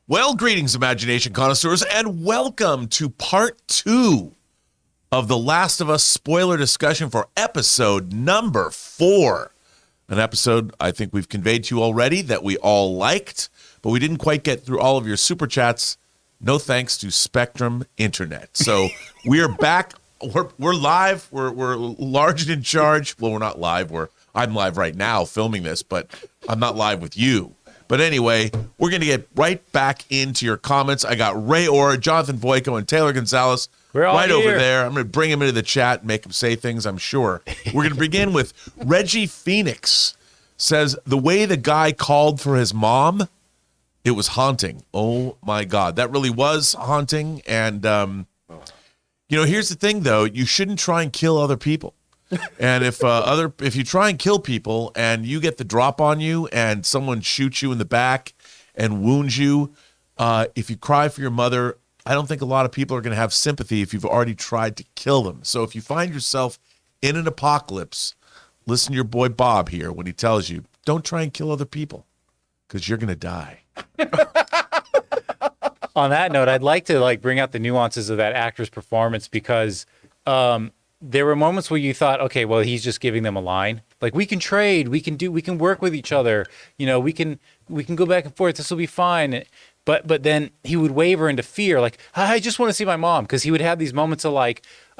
Well, greetings, imagination connoisseurs, and welcome to part 2 of The Last of Us spoiler discussion for episode number 4. An episode I think we've conveyed to you already that we all liked, but we didn't quite get through all of your super chats. No thanks to Spectrum Internet. So we are back. We're live. We're large and in charge. Well, we're not live. I'm live right now filming this, but I'm not live with you. But anyway, we're going to get right back into your comments. I got Ray Orr, Jonathan Voico, and Taylor Gonzalez right over there. I'm going to bring him into the chat and make him say things, I'm sure. We're going to begin with Reggie Phoenix. Says, the way the guy called for his mom, it was haunting. Oh, my God. That really was haunting. And, here's the thing, though. You shouldn't try and kill other people. And if you try and kill people and you get the drop on you and someone shoots you in the back and wounds you, if you cry for your mother, I don't think a lot of people are going to have sympathy if you've already tried to kill them. So if you find yourself in an apocalypse, listen to your boy Bob here when he tells you, don't try and kill other people because you're going to die. On that note, I'd like to bring out the nuances of that actor's performance because there were moments where you thought, okay, well, he's just giving them a line. Like, we can trade, we can work with each other. We can go back and forth. This will be fine. But then he would waver into fear. Like, I just want to see my mom. Because he would have these moments of I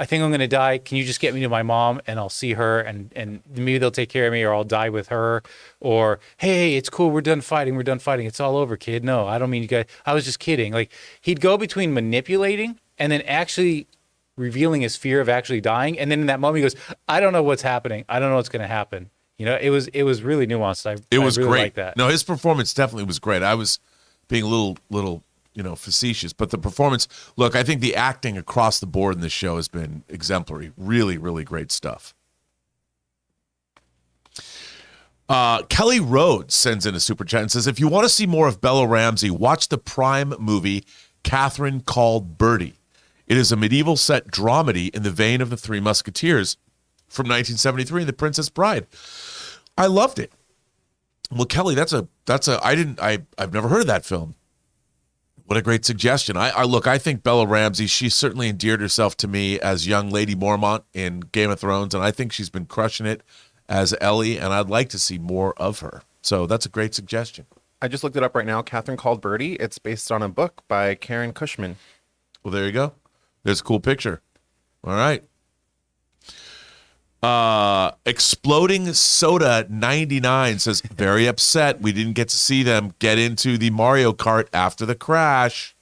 think I'm going to die. Can you just get me to my mom and I'll see her and maybe they'll take care of me or I'll die with her. Or, hey, it's cool. We're done fighting. It's all over, kid. No, I don't mean you guys. I was just kidding. Like, he'd go between manipulating and then actually revealing his fear of actually dying, and then in that moment he goes, I don't know what's happening. I don't know what's going to happen. It was really nuanced. It was really great. Like that. No, his performance definitely was great. I was being a little facetious, but the performance. Look, I think the acting across the board in this show has been exemplary. Really, really great stuff. Kelly Rhodes sends in a super chat and says, if you want to see more of Bella Ramsey, watch the Prime movie Catherine Called Birdie. It is a medieval set dramedy in the vein of The Three Musketeers from 1973, The Princess Bride. I loved it. Well, Kelly, I've never heard of that film. What a great suggestion. I think Bella Ramsey, she certainly endeared herself to me as young Lady Mormont in Game of Thrones, and I think she's been crushing it as Ellie, and I'd like to see more of her. So that's a great suggestion. I just looked it up right now. Catherine Called Birdie. It's based on a book by Karen Cushman. Well, there you go. There's a cool picture. All right. Exploding Soda 99 says, very upset we didn't get to see them get into the Mario Kart after the crash.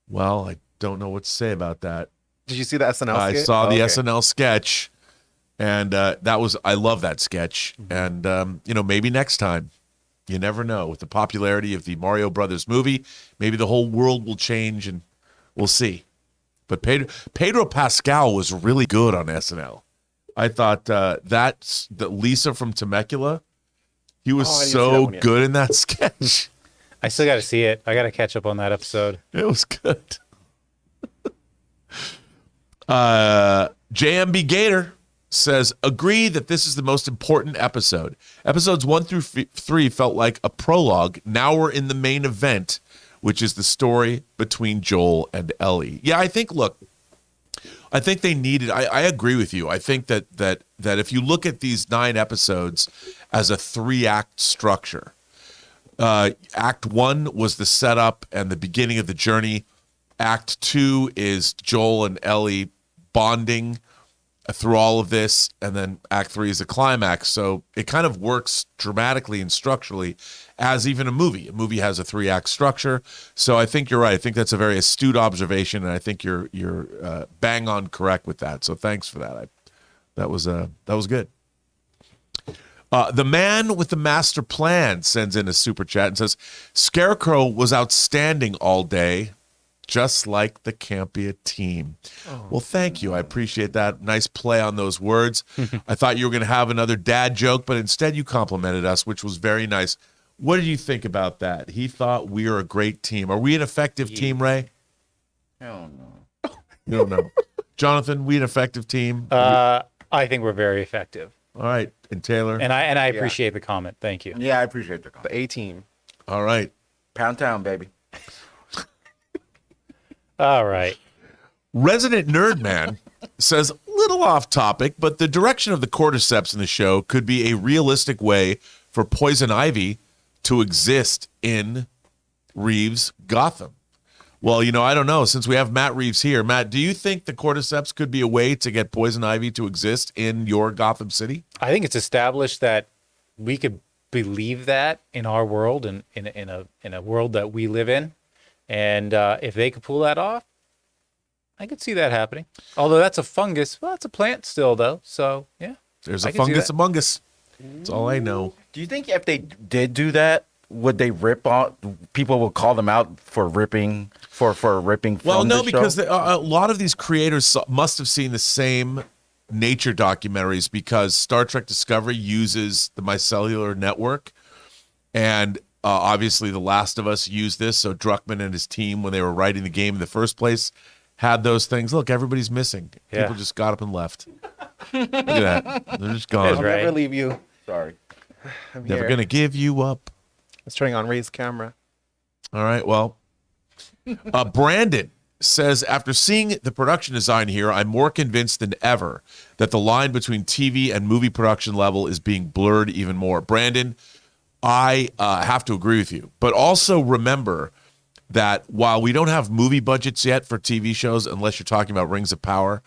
Well, I don't know what to say about that. Did you see the SNL sketch? I saw the SNL sketch, and I love that sketch. And, maybe next time. You never know. With the popularity of the Mario Brothers movie, maybe the whole world will change, and we'll see. But Pedro Pascal was really good on SNL. I thought that Lisa from Temecula, he was so good in that sketch. I still got to see it. I got to catch up on that episode. It was good. JMB Gator says, agree that this is the most important episode. Episodes 1 through 3 felt like a prologue. Now we're in the main event, which is the story between Joel and Ellie. Yeah, I think they needed, I agree with you. I think that if you look at these 9 episodes as a 3-act structure, Act 1 was the setup and the beginning of the journey. Act 2 is Joel and Ellie bonding through all of this, and then Act 3 is a climax. So it kind of works dramatically and structurally as even a movie. A movie has a 3-act structure. So I think you're right. I think that's a very astute observation, and I think you're bang on correct with that. So thanks for that. That was good. The man with the master plan sends in a super chat and says, Scarecrow was outstanding all day, just like the Campea team. Oh, well, thank you. I appreciate that. Nice play on those words. I thought you were going to have another dad joke, but instead you complimented us, which was very nice. What did you think about that? He thought we are a great team. Are we an effective team, Ray? Hell no. You don't know. Jonathan, we an effective team? I think we're very effective. All right. And Taylor? And I appreciate the comment. Thank you. Yeah, I appreciate the comment. The A team. All right. Pound Town, baby. All right. Resident Nerd Man says, little off topic, but the direction of the cordyceps in the show could be a realistic way for poison ivy to exist in Reeves' Gotham. Well, I don't know. Since we have Matt Reeves here, Matt, do you think the cordyceps could be a way to get poison ivy to exist in your Gotham City? I think it's established that we could believe that in our world and in a world that we live in. And if they could pull that off, I could see that happening. Although that's a fungus. Well, it's a plant still, though. So, yeah. There's a fungus among us. That's all I know. Do you think if they did do that, would they rip on? People will call them out for ripping for ripping. From Well, no, the because show? a lot of these creators must have seen the same nature documentaries because Star Trek Discovery uses the micellular network, and obviously The Last of Us used this. So Druckmann and his team, when they were writing the game in the first place, had those things. Look, everybody's missing. Yeah. People just got up and left. Look at that. They're just gone. That's I'll right. never leave you. Sorry. I'm Never here. going to give you up. Let's turning on Ray's camera. All right, well, Brandon says, after seeing the production design here, I'm more convinced than ever that the line between TV and movie production level is being blurred even more. Brandon, I have to agree with you. But also remember that while we don't have movie budgets yet for TV shows, unless you're talking about Rings of Power,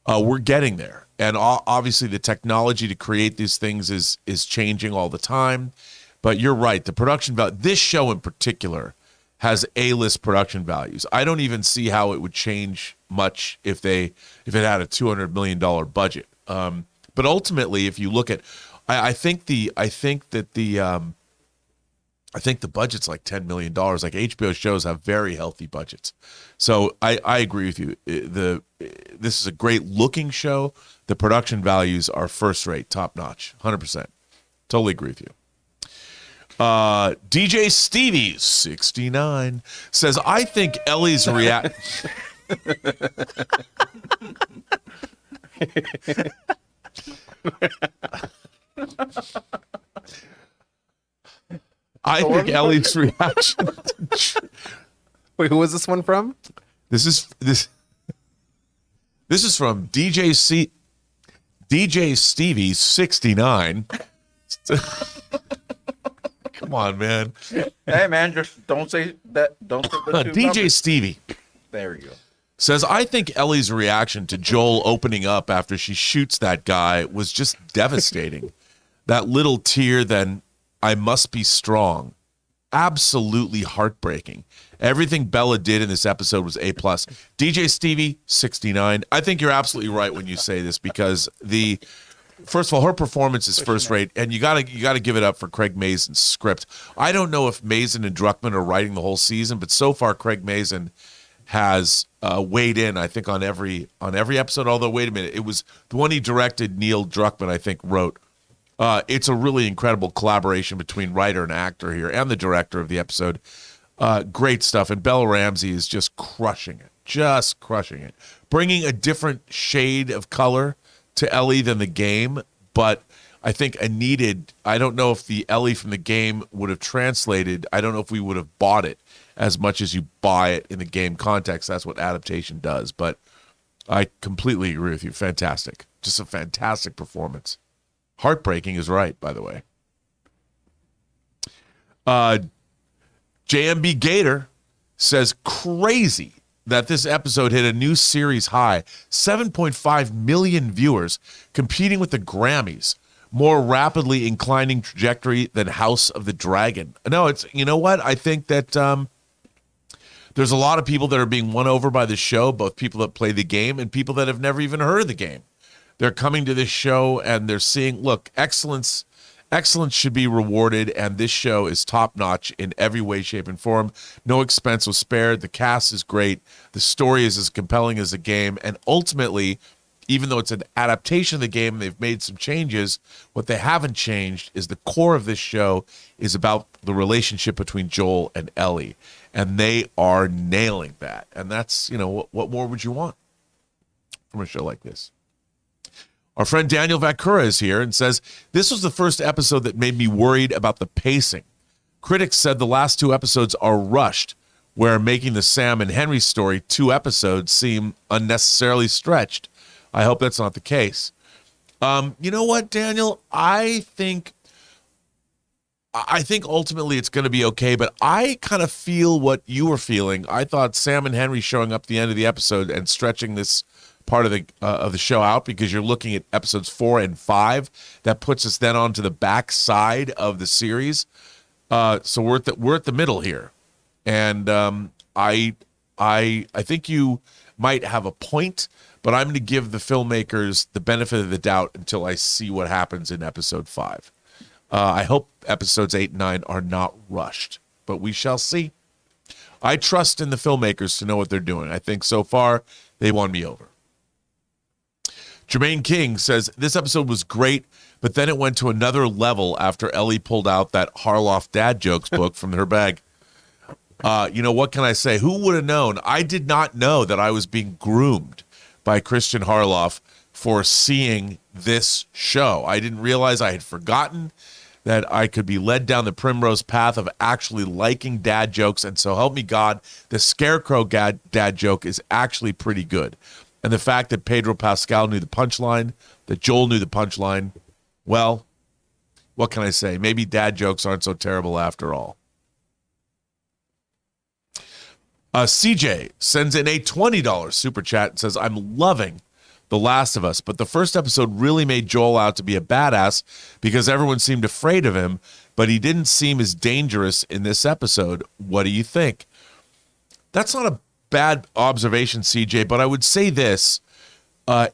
we're getting there. And obviously the technology to create these things is changing all the time. But you're right. The production value, this show in particular, has A-list production values. I don't even see how it would change much if it had a $200 million budget. But ultimately, if you look at, I think the budget's like $10 million. Like HBO shows have very healthy budgets. So I agree with you. This is a great looking show. The production values are first rate, top notch, 100%. Totally agree with you. DJ Stevie 69 says, I think Ellie's I think Ellie's reaction Wait, who was this one from? This is from DJ Stevie 69. Come on, man. Hey, man, just don't say that. Don't say the two DJ numbers. Stevie There you go. says, I think Ellie's reaction to Joel opening up after she shoots that guy was just devastating. That little tear, then, I must be strong. Absolutely heartbreaking. Everything Bella did in this episode was A+. DJ Stevie, 69. I think you're absolutely right when you say this because first of all, her performance is first rate, and you gotta give it up for Craig Mazin's script. I don't know if Mazin and Druckmann are writing the whole season, but so far Craig Mazin has weighed in, I think, on every episode. Although, wait a minute, it was the one he directed. Neil Druckmann, I think, wrote. It's a really incredible collaboration between writer and actor here, and the director of the episode. Great stuff, and Bella Ramsey is just crushing it, bringing a different shade of color to Ellie than the game, but I think I don't know if the Ellie from the game would have translated. I don't know if we would have bought it as much as you buy it in the game context. That's what adaptation does, but I completely agree with you. Fantastic. Just a fantastic performance. Heartbreaking is right, by the way. JMB Gator says, crazy that this episode hit a new series high, 7.5 million viewers, competing with the Grammys, more rapidly inclining trajectory than House of the Dragon. No, you know what? I think that there's a lot of people that are being won over by the show, both people that play the game and people that have never even heard of the game. They're coming to this show and they're seeing, look, excellence should be rewarded, and this show is top-notch in every way, shape, and form. No expense was spared. The cast is great. The story is as compelling as the game, and ultimately, even though it's an adaptation of the game, they've made some changes. What they haven't changed is the core of this show is about the relationship between Joel and Ellie, and they are nailing that. And that's, what more would you want from a show like this? Our friend Daniel Vakura is here and says, this was the first episode that made me worried about the pacing. Critics said the last two episodes are rushed. where making the Sam and Henry story 2 episodes seem unnecessarily stretched. I hope that's not the case. You know what, Daniel? I think ultimately it's going to be okay, but I kind of feel what you were feeling. I thought Sam and Henry showing up at the end of the episode and stretching this part of the show out, because you're looking at episodes 4 and 5. That puts us then onto the back side of the series. So we're at the middle here, and I think you might have a point, but I'm going to give the filmmakers the benefit of the doubt until I see what happens in episode 5. I hope episodes 8 and 9 are not rushed, but we shall see. I trust in the filmmakers to know what they're doing. I think so far they won me over. Jermaine King says, this episode was great, but then it went to another level after Ellie pulled out that Harloff dad jokes book from her bag. You know, what can I say? Who would have known? I did not know that I was being groomed by Christian Harloff for seeing this show. I didn't realize I had forgotten that I could be led down the primrose path of actually liking dad jokes. And so help me God, the Scarecrow dad joke is actually pretty good. And the fact that Pedro Pascal knew the punchline, that Joel knew the punchline, well, what can I say? Maybe dad jokes aren't so terrible after all. CJ sends in a $20 super chat and says, I'm loving The Last of Us, but the first episode really made Joel out to be a badass because everyone seemed afraid of him, but he didn't seem as dangerous in this episode. What do you think? That's not a bad observation, CJ, but I would say this.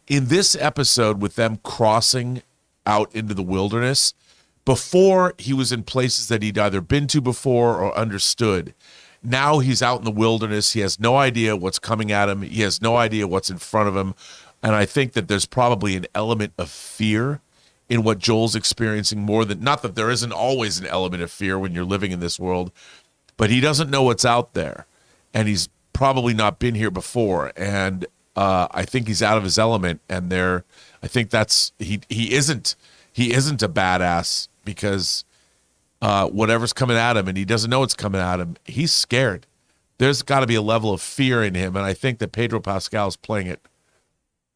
In this episode, with them crossing out into the wilderness, before he was in places that he'd either been to before or understood. Now he's out in the wilderness. He has no idea what's coming at him. He has no idea what's in front of him. And I think that there's probably an element of fear in what Joel's experiencing, more than, not that there isn't always an element of fear when you're living in this world, but he doesn't know what's out there. And he's probably not been here before. And I think he's out of his element. And I think that's, he isn't a badass because whatever's coming at him and he doesn't know what's coming at him, he's scared. There's got to be a level of fear in him. And I think that Pedro Pascal is playing it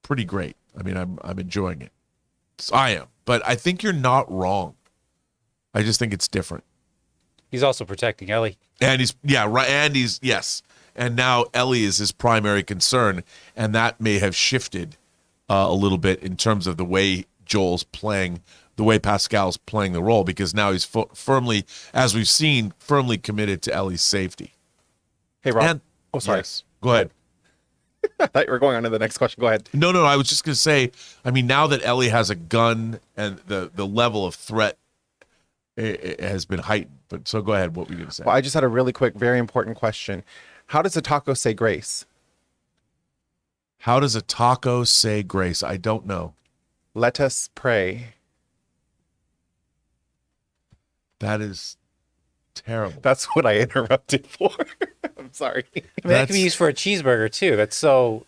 pretty great. I mean, I'm enjoying it. I am, but I think you're not wrong. I just think it's different. He's also protecting Ellie. And yes. And now Ellie is his primary concern. And that may have shifted a little bit in terms of the way Joel's playing, the way Pascal's playing the role, because now he's firmly, as we've seen, firmly committed to Ellie's safety. Hey, Rob. Sorry. Yes, go ahead. I thought you were going on to the next question. Go ahead. No, I was just going to say, I mean, now that Ellie has a gun and the level of threat it has been heightened. But so go ahead. What were you going to say? Well, I just had a really quick, very important question. How does a taco say grace? How does a taco say grace? I don't know. Let us pray. That is terrible. That's what I interrupted for. I'm sorry. I mean, that can be used for a cheeseburger too.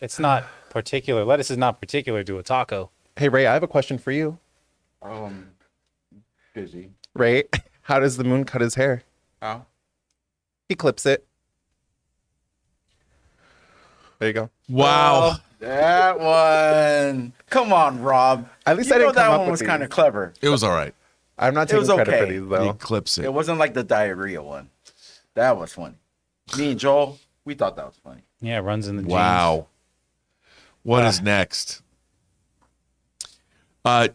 It's not particular. Lettuce is not particular to a taco. Hey, Ray, I have a question for you. Busy. Ray, how does the moon cut his hair? How? He clips it. There you go. Wow. That one. Come on, Rob. At least you I know didn't come that up one with was these. kind of clever. It was all right. I'm not It was taking credit for okay. these, He though. clips it. It wasn't like the diarrhea one. That was funny. Me and Joel, we thought that was funny. Yeah, it runs in the genes. Wow. What is next?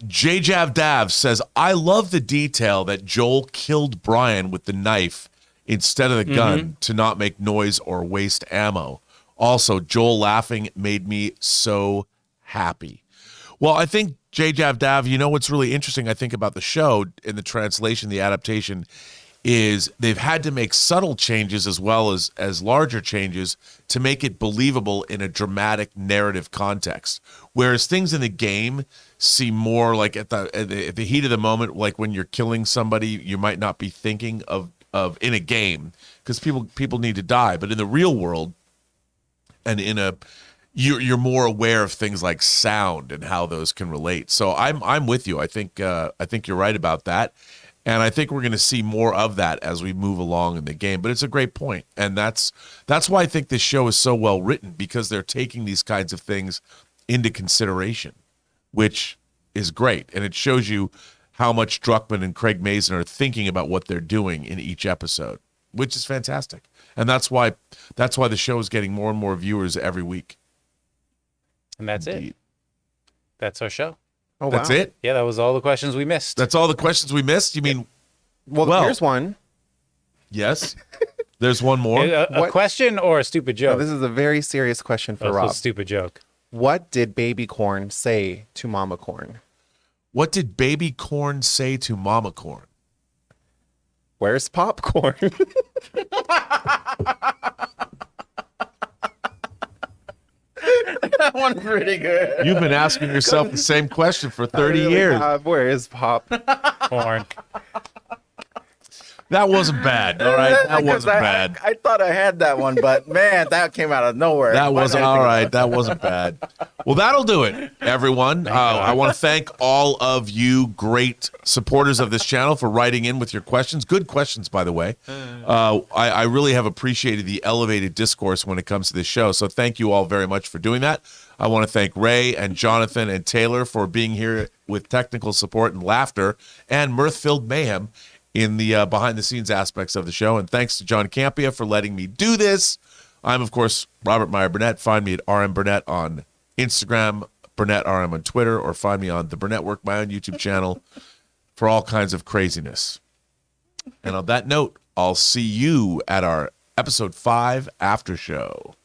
Jav Dav says, I love the detail that Joel killed Brian with the knife instead of the gun to not make noise or waste ammo. Also, Joel laughing made me so happy. Well, I think Jav Dav, you know what's really interesting, I think, about the show in the translation, the adaptation, is they've had to make subtle changes as well as larger changes to make it believable in a dramatic narrative context. Whereas things in the game seem more like at the heat of the moment, like when you're killing somebody, you might not be thinking of in a game because people need to die. But in the real world, and you're more aware of things like sound and how those can relate. So I'm with you. I think you're right about that. And I think we're going to see more of that as we move along in the game. But it's a great point. And that's why I think this show is so well written, because they're taking these kinds of things into consideration, which is great. And it shows you how much Druckmann and Craig Mazin are thinking about what they're doing in each episode, which is fantastic. And that's why the show is getting more and more viewers every week. And that's Indeed. it. That's our show. Oh, wow. That's it? Yeah, that was all the questions we missed. That's all the questions we missed? You mean, Well, here's one. yes? There's one more? A What- question or a stupid No, joke? this is a very serious question for That's a Rob. stupid joke. What did baby corn say to mama corn? What did baby corn say to mama corn? Where's popcorn? That one's pretty good. You've been asking yourself the same question for 30 years. Where is pop? Corn. That wasn't bad, all right? That wasn't bad. I thought I had that one, but man, that came out of nowhere. That Why was did I all think right. about That wasn't bad. Well, that'll do it, everyone. I want to thank all of you great supporters of this channel for writing in with your questions. Good questions, by the way. I really have appreciated the elevated discourse when it comes to this show. So thank you all very much for doing that. I want to thank Ray and Jonathan and Taylor for being here with technical support and laughter and mirth-filled mayhem in the behind-the-scenes aspects of the show. And thanks to John Campea for letting me do this. I'm, of course, Robert Meyer Burnett. Find me at RM Burnett on Instagram, Burnett RM on Twitter, or find me on The Burnett Work, my own YouTube channel, for all kinds of craziness. And on that note, I'll see you at our Episode 5 After Show.